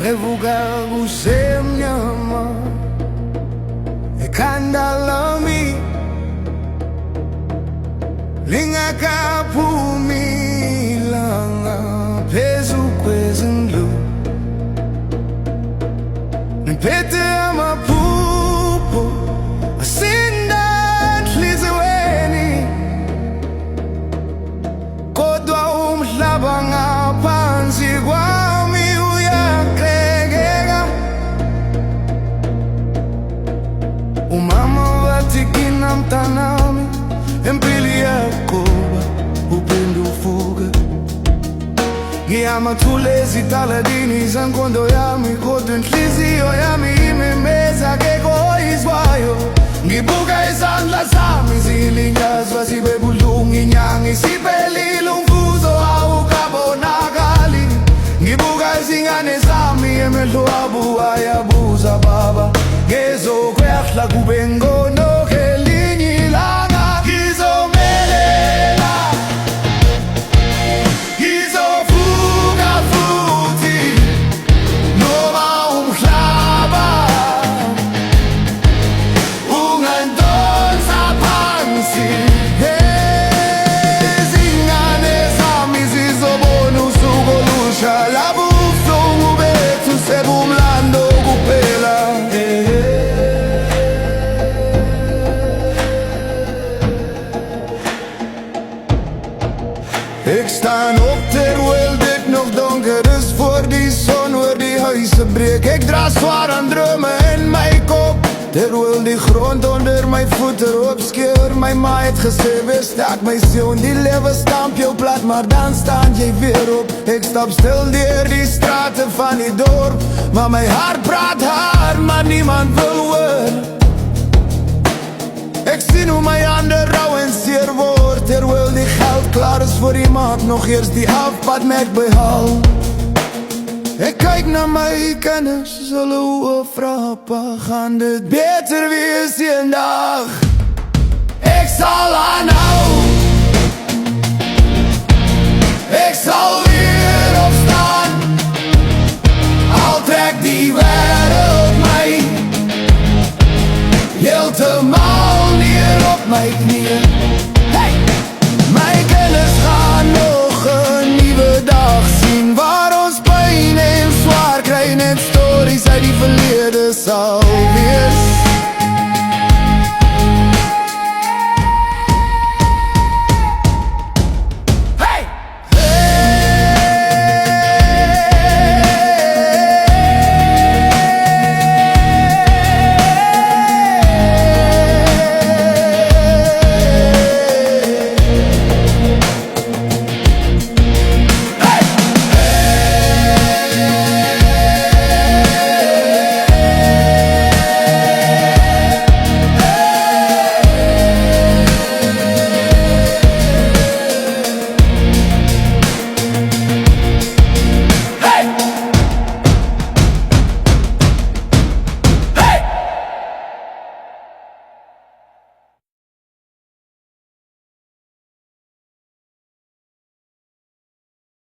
revuka kusemnyama ekhanda lami lingakaphumi ilanga phezu kwezindlu, ngiphethe amaphupho asinda enhliziyweni, kodwa umhlaba ngaphansi kwami uyaqhekeka. Umama wathi kina mntanami, impilo iyaqhuba uphinde uvuke. Ngiyamathula ezitaladini zenkondo yami, kodwa inhliziyo yami imemeza akekho oyizwayo. Ngibuka izandla zami zilinyazwa zibe buhlungu, inyanga isiphelile umvuzo awukabonakali. Ngibuka izingane zami emehlo abo ayabuza, baba ngezokwehla kube ngono ngelinye ilanga. Ngizomelela, ngizovuka futhi noma umhlaba ungandonsa phansi. Izingane zami zizobona usuku olusha, labo ubuhlungu bethu sebumlando kuphela. Ik sta op terwijl dit nog donker is, voor die zon waar die huizen breek. Ik draag zwaar aan dromen in mijn kop, terwijl die grond onder mijn voeten opscheurt. Mijn ma het gezegd, weer staat mijn zoon, die leven stamp je plat, maar dan staan jij weer op. Ik stap stil door die straten van die dorp, maar mijn hart praat hard, maar niemand wil horen. Ik zie hoe mijn handen rauw en zeer wordt, terwijl die geld klaar is voor iemand, nog eerst die afpad met behaal. Ik kijk naar mijn kennis, zullen we frappen, gaan dit beter wees die dag. Ik zal aanhouden, ik zal